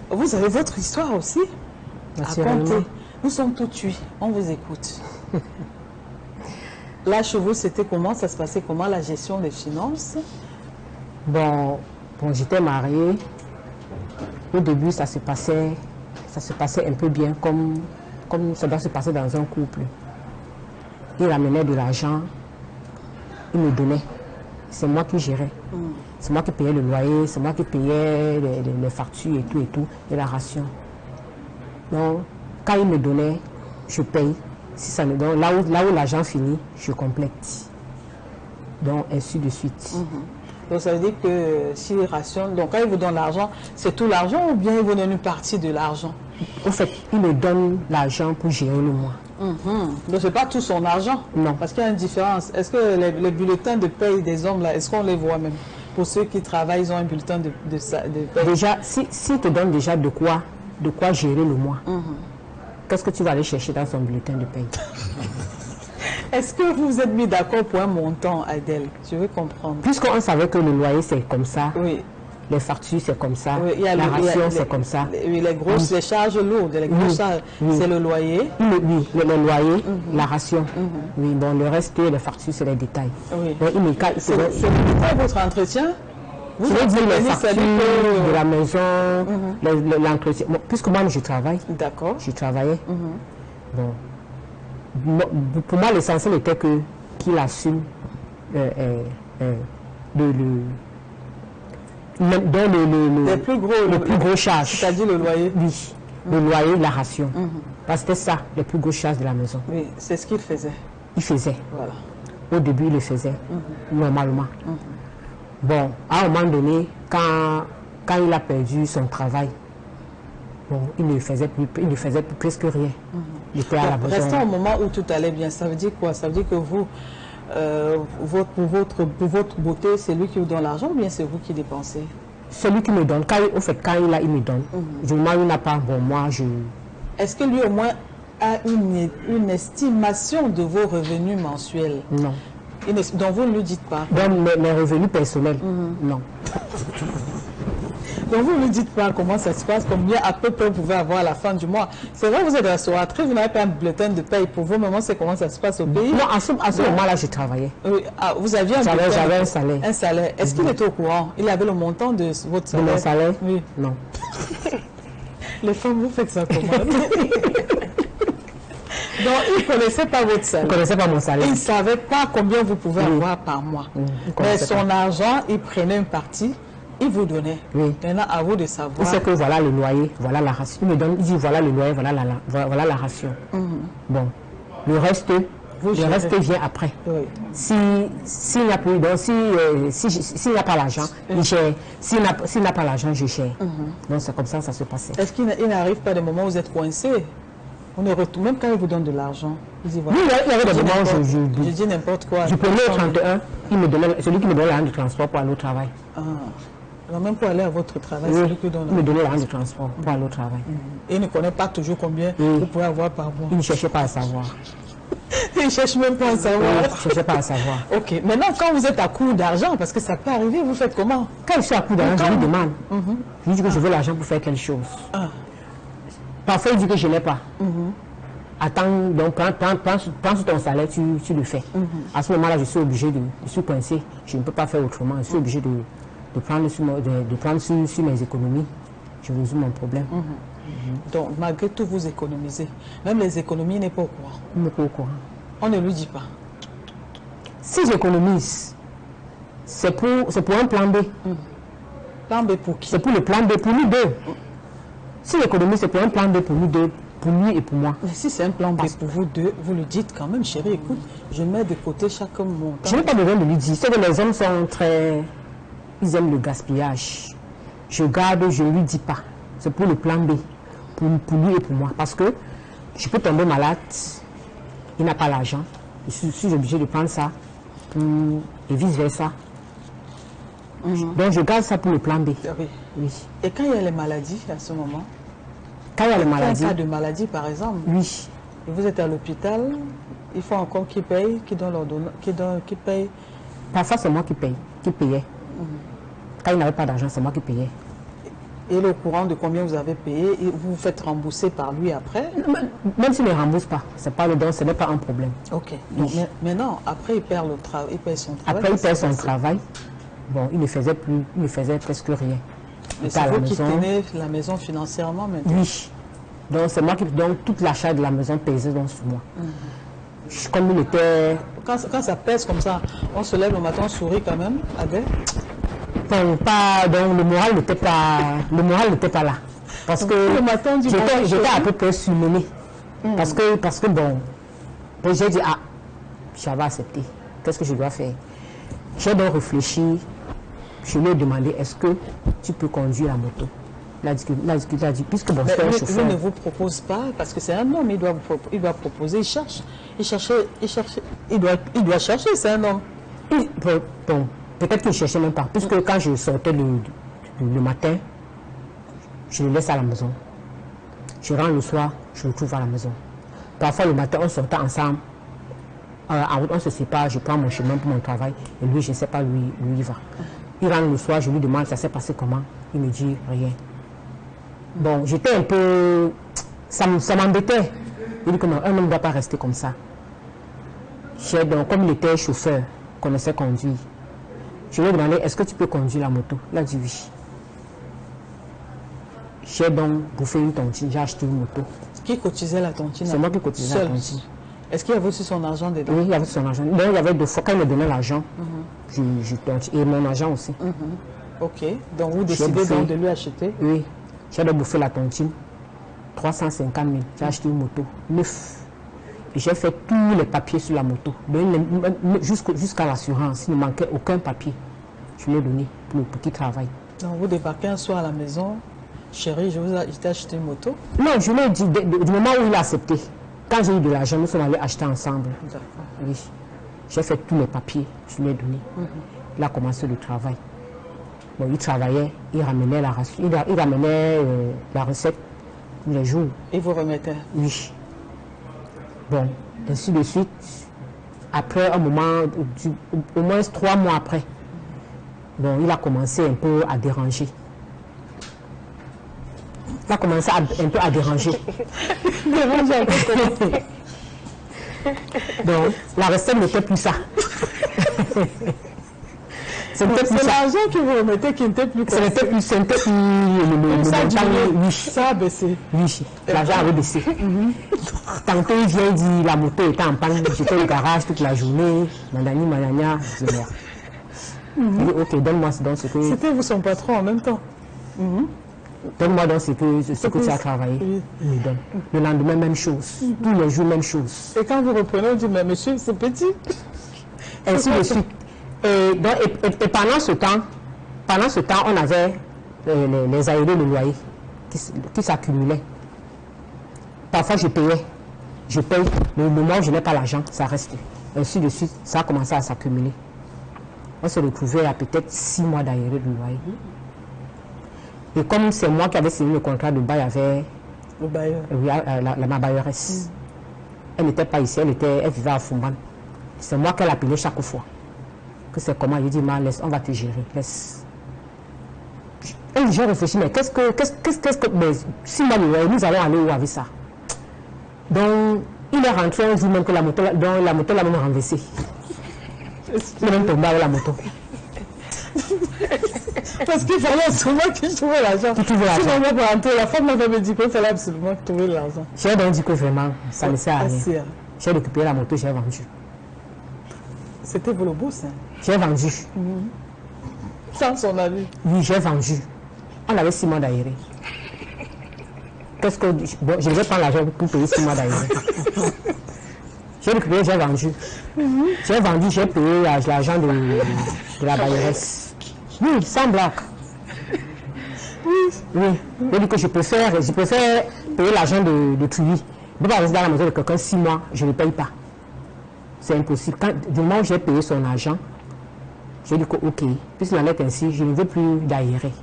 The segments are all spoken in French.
Vous avez votre histoire aussi à compter. Nous sommes tout tués. On vous écoute. Là, chez vous, c'était comment? Ça se passait comment, la gestion des finances? Bon, j'étais mariée. Au début, ça se passait un peu bien, comme ça doit se passer dans un couple. Il ramenait de l'argent, il me donnait. C'est moi qui gérais. C'est moi qui payais le loyer, c'est moi qui payais les factures et tout, et la ration. Donc, quand il me donnait, je paye. Si ça me donne, là où l'argent finit, je complète. Donc, ainsi de suite. Donc, ça veut dire que si les rations, donc quand il vous donne l'argent, c'est tout l'argent ou bien il vous donne une partie de l'argent? En fait, il me donne l'argent pour gérer le mois. Donc, ce n'est pas tout son argent? Non. Parce qu'il y a une différence. Est-ce que les bulletins de paye des hommes, là, est-ce qu'on les voit même? Pour ceux qui travaillent, ils ont un bulletin de paye. Déjà, s'il te donne déjà de quoi gérer le mois, qu'est-ce que tu vas aller chercher dans son bulletin de paye? Est-ce que vous vous êtes mis d'accord pour un montant, Adèle? Je veux comprendre. Puisqu'on savait que le loyer, c'est comme ça. Oui. Les factures, c'est comme ça. Oui, la ration, c'est comme ça. Oui, les charges lourdes, les grosses charges, c'est le loyer. Oui, le loyer, la ration. Oui, bon, le reste, les factures, c'est les détails. Oui. C'est votre entretien? Vous veux dire les factures de la maison, l'entretien. Bon, puisque moi, je travaille. D'accord. Je travaillais. Bon. Pour moi, l'essentiel était qu'il assume les plus gros charges. C'est-à-dire le loyer? Oui, le loyer, la ration. Parce que c'était ça, les plus grosses charges de la maison. Oui, c'est ce qu'il faisait. Il faisait. Voilà. Au début, il le faisait, normalement. Bon, à un moment donné, quand il a perdu son travail, bon, il ne faisait plus presque rien. Il était à la maison. Restons au moment où tout allait bien. Ça veut dire quoi? Ça veut dire que vous, pour votre beauté, c'est lui qui vous donne l'argent ou bien c'est vous qui dépensez? C'est lui qui me donne. Quand il me donne. Je il n'a pas, bon, moi, je... Est-ce que lui, au moins, a une estimation de vos revenus mensuels? Non. Donc, vous ne lui dites pas? Donc, mes revenus personnels, non. Donc, vous ne lui dites pas comment ça se passe, combien à peu près vous pouvez avoir à la fin du mois. C'est vrai, vous êtes restauratrice, vous n'avez pas un bulletin de paye. Pour vous, maman, c'est comment ça se passe au pays? Non, à ce moment-là, je travaillais. Oui. Ah, vous aviez un bulletin? J'avais un salaire. Un salaire. Est-ce qu'il était au courant? Il avait le montant de votre salaire? De mon salaire? Oui. Non. Les femmes, vous faites ça comment? Donc, il ne connaissait pas votre salaire. Il ne connaissait pas mon salaire. Il ne savait pas combien vous pouvez avoir par mois. Mais son argent, il prenait une partie. Il vous donnait. Oui. Maintenant, à vous de savoir. Il sait que voilà le loyer, voilà la ration. Il me donne, il dit voilà le loyer, voilà la ration. Bon, le reste vient après. Oui. S'il n'y a plus, donc s'il n'y a pas l'argent, il gère. S'il n'a pas l'argent, je gère. Donc c'est comme ça ça se passait. Est-ce qu'il n'arrive pas des moments où vous êtes coincé? On ne retrouve, même quand il vous donne de l'argent. Il dit voilà. Oui, il y avait des moments où je dis n'importe quoi. Je prenais le 31, celui qui me donne l'argent de transport pour aller au travail. Alors même pour aller à votre travail, oui, c'est lui qui donne. Il me donnait l'argent de transport pour aller au travail. Et il ne connaît pas toujours combien vous pouvez avoir par mois. Il ne cherchait pas à savoir. Il ne cherche même pas à savoir. Il ne cherchait pas à savoir. Ok, maintenant quand vous êtes à court d'argent, parce que ça peut arriver, vous faites comment? Quand je suis à court d'argent, je lui demande. Je lui dis que je veux l'argent pour faire quelque chose. Parfois, il dit que je n'ai pas. Attends, donc prends sur ton salaire, tu le fais. À ce moment-là, je suis obligé je suis coincé. Je ne peux pas faire autrement. Je suis obligé de prendre sur mes économies. Je résous mon problème. Donc, malgré tout, vous économisez. Même les économies, il n'est pas au courant. Il n'est pas au courant. On ne lui dit pas. Si j'économise, c'est pour un plan B. Plan B pour qui? C'est pour le plan B, pour nous deux. Si l'économie, c'est pour un plan B pour nous deux, pour lui et pour moi. Mais si c'est un plan B pour vous deux, vous le dites quand même, chérie, écoute, je mets de côté chaque montant. Je n'ai pas besoin de lui dire. C'est que les hommes sont très... Ils aiment le gaspillage. Je garde, je ne lui dis pas. C'est pour le plan B, pour lui et pour moi. Parce que je peux tomber malade, il n'a pas l'argent. Je suis obligé de prendre ça et vice-versa. Donc je garde ça pour le plan B. Oui. Oui. Et quand il y a les maladies à ce moment? Quand il y a les maladies. Un cas de maladie par exemple? Oui. Et vous êtes à l'hôpital, il faut encore qu'ils payent, qui paye? Parfois c'est moi qui paye, qui payais. Quand il n'avait pas d'argent, c'est moi qui payais. Et il est au courant de combien vous avez payé et vous vous faites rembourser par lui après? Même s'il ne rembourse pas, c'est pas le don, ce n'est pas un problème. Ok. Donc, mais non, après il perd le travail, il perd son travail. Après il perd son travail. Bon, il ne faisait plus, il ne faisait presque rien. Mais c'est vous qui tenez la maison financièrement maintenant? Oui. Donc c'est moi qui donc toute l'achat de la maison pesait donc sur moi. Comme il était. Quand ça pèse comme ça, on se lève le matin, on sourit quand même, Adèle? Bon, pas, donc le moral n'était pas là. Parce que j'étais à peu près surmenée. Parce que bon, j'ai dit, ah, j'avais accepté. Qu'est-ce que je dois faire? J'ai donc réfléchi. Je lui ai demandé, est-ce que tu peux conduire la moto? Il a dit, puisque bon, c'est un chauffeur. Il ne vous propose pas, parce que c'est un homme, il doit proposer, il doit chercher, c'est un homme. Bon, peut-être qu'il ne cherchait même pas, puisque quand je sortais le matin, je le laisse à la maison. Je rentre le soir, je le trouve à la maison. Parfois le matin, on sortait ensemble. En route, on se sépare, je prends mon chemin pour mon travail, et lui, je ne sais pas, lui, il va. Il rentre le soir, je lui demande, ça s'est passé comment? Il me dit rien. Bon, j'étais un peu... Ça m'embêtait. Il dit que non, un homme ne doit pas rester comme ça. Donc, comme il était chauffeur, connaissait conduire, je lui ai demandé, est-ce que tu peux conduire la moto? Il a dit oui. J'ai donc bouffé une tontine, j'ai acheté une moto. Qui cotisait la tontine? C'est moi qui cotisais la tontine. Est-ce qu'il y avait aussi son argent dedans? Oui, il y avait son argent. Donc, il y avait 2 fois, quand il me donnait l'argent, et mon argent aussi. Ok, donc vous décidez donc de lui acheter? Oui, j'ai donc bouffé la tontine, 350 000, j'ai acheté une moto, 9. Et j'ai fait tous les papiers sur la moto, jusqu'à l'assurance, il ne manquait aucun papier. Je lui ai donné pour qu'il travaille. Donc vous débarquez un soir à la maison, chérie, je t'ai acheté une moto? Non, je lui ai dit, du moment où il a accepté, quand j'ai eu de l'argent, nous sommes allés acheter ensemble. D'accord. Oui, j'ai fait tous les papiers, je lui ai donné. Il a commencé le travail. Bon, il travaillait, il ramenait la ration, il ramenait la recette tous les jours. Et vous remettez? Oui. Bon, ainsi de suite. Après un moment, au moins 3 mois après, bon, il a commencé un peu à déranger. Il a commencé un peu à déranger. Donc, la recette n'était plus ça. C'est l'argent que vous remettez qui n'était plus comme ça. Ça a baissé. Oui, l'argent avait baissé. Tantôt il vient, il dit la moto était en panne, j'étais au garage toute la journée, manania, je meurs. Il dit ok, donne-moi donc ce que... C'était vous son patron en même temps. Donne-moi donc ce que tu as travaillé. Il me donne. Le lendemain, même chose. Tous les jours, même chose. Et quand vous reprenez, vous dites, mais monsieur, c'est petit. Ainsi de suite. Et pendant ce temps, on avait les aérés de loyer qui s'accumulaient. Parfois, je paye, mais au moment où je n'ai pas l'argent, ça reste. Ainsi de suite, ça a commencé à s'accumuler. On se retrouvait à peut-être 6 mois d'aérés de loyer. Et comme c'est moi qui avais signé le contrat de bail avec le bailleur. Ma bailleuresse, elle n'était pas ici, elle vivait à Fumban. C'est moi qu'elle appelait chaque fois. Que c'est comment, je dis, laisse, on va te gérer, laisse. Et j'ai réfléchi, mais qu'est-ce que, mais 6 mois, nous allons aller où avec ça? Donc, il est rentré, on dit même que la moto l'a même renversé. Il est même tombé avec la moto. Parce qu'il fallait absolument qu'il trouve l'argent. La femme m'avait dit qu'il fallait absolument trouver l'argent. J'ai donc dit que vraiment, ça ne sert à rien. J'ai récupéré la moto, j'ai vendu. C'était pour le boss, hein? J'ai vendu. Sans son avis? Oui, j'ai vendu. On avait 6 mois d'aéré. Qu'est-ce que... Bon, je vais prendre l'argent pour payer 6 mois d'aéré. J'ai récupéré, j'ai vendu. J'ai vendu, j'ai payé l'argent de la bailleresse. Oui, sans blague. Oui. Je dis que je préfère payer l'argent de Truy. Je ne peux pas rester dans la maison de quelqu'un 6 mois, je ne le paye pas. C'est impossible. Du moment où j'ai payé son argent, j'ai dit que ok, puisqu'il en est ainsi, je ne veux plus d'aérer.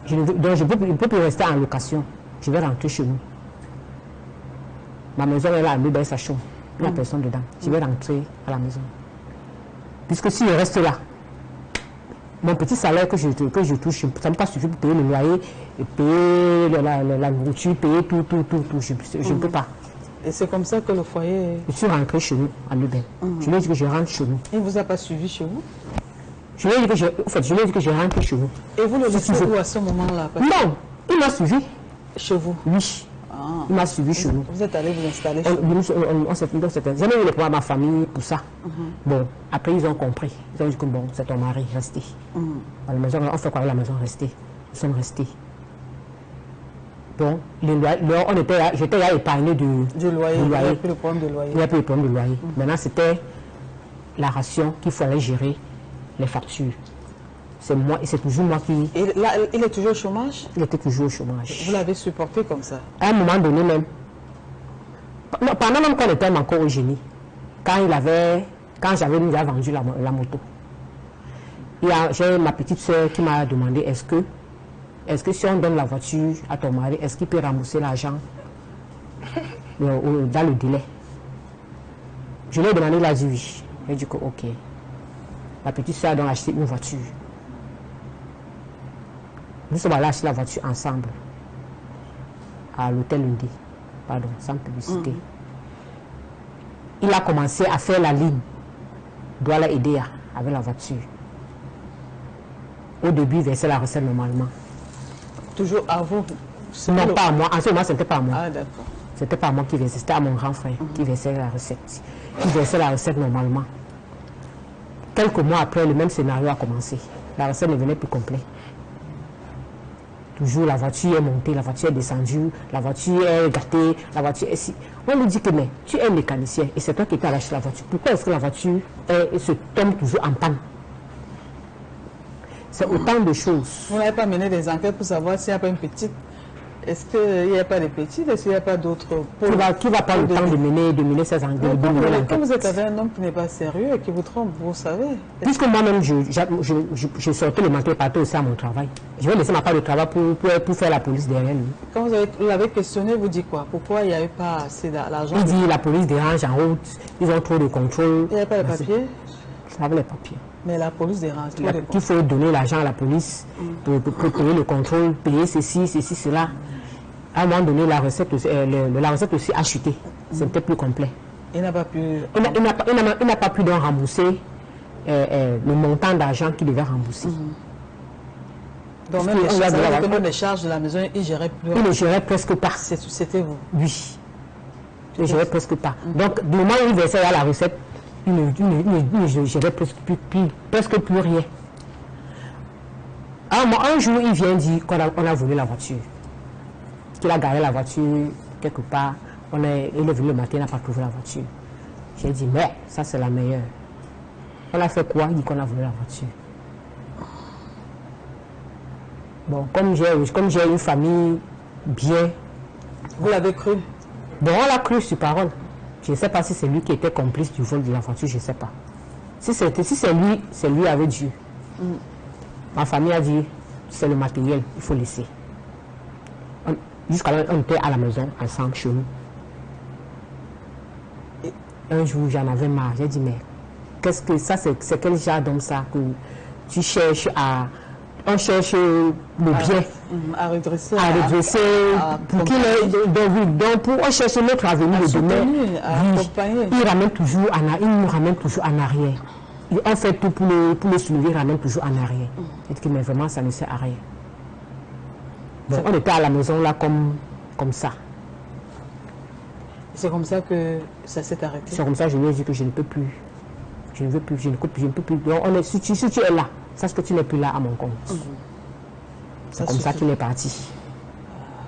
Donc je ne peux plus rester en location. Je vais rentrer chez nous. Ma maison est là, elle sa chambre. Il n'y a personne dedans. Je vais rentrer à la maison. Puisque si je reste là, Mon petit salaire que je touche, ça ne me pas suffi pour payer le loyer, payer la nourriture, payer tout. Je ne peux pas. Et c'est comme ça que le foyer... Je suis rentré chez nous, à Lubin. Je lui ai dit que je rentre chez nous. Il ne vous a pas suivi chez vous? Je lui ai dit que je rentre chez nous. Et vous le laissez où à ce moment-là? Non, il m'a suivi. Chez vous? Oui. Il m'a suivi chez nous. Vous êtes allé vous installer chez vous? J'ai jamais eu le problème à ma famille pour ça. Bon, après ils ont compris. Ils ont dit que bon, c'est ton mari, restez. À la maison, on fait quoi à la maison, restez. Nous sommes restés. Donc, j'étais là épargné du loyer. Il n'y a plus le problème de loyer. Il n'y a plus le problème de loyer. Maintenant, c'était la ration qu'il fallait gérer, les factures. C'est moi, et c'est toujours moi qui... Et là, il est toujours au chômage? Il était toujours au chômage. Vous l'avez supporté comme ça? À un moment donné même, pendant même qu'on était encore au génie, quand j'avais déjà vendu la moto, j'ai ma petite soeur qui m'a demandé est-ce que si on donne la voiture à ton mari, est-ce qu'il peut rembourser l'argent dans le délai? Je lui ai demandé, il a dit oui. J'ai dit que ok. La petite soeur a donc acheté une voiture. Nous sommes allés acheter la voiture ensemble à l'hôtel Lundi, pardon, sans publicité. Il a commencé à faire la ligne Douala Edea avec la voiture. Au début, il versait la recette normalement. Toujours à vous? Non, pas à moi. En ce moment, ce n'était pas à moi. Ah, d'accord. C'était pas à moi qui versait, c'était à mon grand frère qui versait la recette. Il versait la recette normalement. Quelques mois après, le même scénario a commencé. La recette ne venait plus complète. Toujours, la voiture est montée, la voiture est descendue, la voiture est gâtée, la voiture est si... On lui dit que mais tu es mécanicien et c'est toi qui t'as acheté la voiture. Pourquoi est-ce que la voiture se tombe toujours en panne? C'est autant de choses. Vous n'avez pas mené des enquêtes pour savoir s'il n'y a pas une petite... Est-ce qu'il n'y a pas de petites? Est-ce qu'il n'y a pas d'autres... Qui va prendre le temps de mener ces enquêtes? Quand vous êtes avec un homme qui n'est pas sérieux et qui vous trompe, vous savez. Puisque moi-même, je sortais le matin et partais aussi à mon travail. Je vais laisser ma part de travail pour faire la police derrière lui. Quand vous l'avez questionné, vous dites quoi? Pourquoi il n'y avait pas assez d'argent? Il dit la police dérange en route, ils ont trop de contrôle. Il n'y avait pas de papiers? Je n'avais les papiers. Mais la police dérange. Il faut donner l'argent à la police pour payer le contrôle, payer ceci, cela. À un moment donné, la recette aussi a chuté. C'était plus complet. Il n'a pas pu... Il n'a pas pu donc rembourser le montant d'argent qu'il devait rembourser. Donc même les charges de la maison, il ne gérait plus. Il ne gérait presque pas. C'était vous? Oui. Il ne gérait presque pas. Donc, du moment où il versait à la recette, il ne gérait presque plus rien. Un jour, il vient dire qu'on a volé la voiture. Qu'il a garé la voiture quelque part. Il est venu le matin, il n'a pas trouvé la voiture. J'ai dit, mais ça c'est la meilleure. On a fait quoi? Il dit qu'on a volé la voiture. Bon, comme j'ai une famille bien... Vous l'avez cru? Bon, on l'a cru sur parole. Je ne sais pas si c'est lui qui était complice du vol de la voiture, je ne sais pas. Si c'est lui avec Dieu. Ma famille a dit, c'est le matériel, il faut laisser. Jusqu'à là, on était à la maison, ensemble, chez nous. Et un jour, j'en avais marre. J'ai dit, mais qu'est-ce que ça, c'est quel genre d'homme ça que tu cherches à... On cherche le bien. À redresser. Pour qu'il ait... Donc, pour on cherche notre avenir de demain. Il nous ramène toujours en arrière. On fait tout pour le soulever, il ramène toujours en arrière. J'ai dit, mais vraiment, ça ne sert à rien. Bon, on était à la maison là comme ça. C'est comme ça que ça s'est arrêté? C'est comme ça que je lui ai dit que je ne peux plus. Je ne veux plus, je ne peux plus. Donc, si tu es là, sache que tu n'es plus là à mon compte. C'est comme ça qu'il est parti.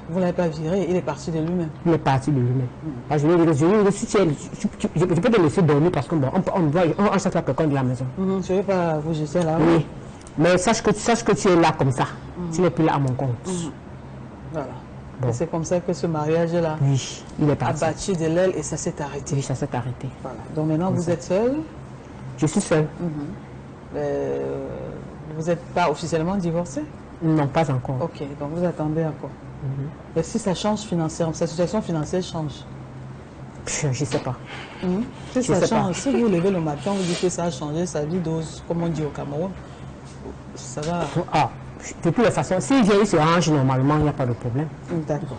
Vous ne l'avez pas viré, il est parti de lui-même? Il est parti de lui-même. Je lui ai dit, si tu es, je peux te laisser dormir parce qu'on on cherche quelqu'un de la maison. Je ne vais pas vous jeter là. Oui. Mais sache que tu es là comme ça. Tu n'es plus là à mon compte. Voilà. Bon. Et c'est comme ça que ce mariage-là a battu de l'aile et ça s'est arrêté. Oui, ça s'est arrêté. Voilà. Donc maintenant, vous êtes seul? Je suis seul. Vous n'êtes pas officiellement divorcé? Non, pas encore. Ok, donc vous attendez encore. Mais si ça change financièrement, sa situation financière change? Je ne sais pas. Si ça change, si vous levez le matin, vous dites que ça a changé sa vie, comme on dit au Cameroun, Ça va. Ah, de toutes les façons, si j'ai eu ce range, normalement, il n'y a pas de problème. D'accord.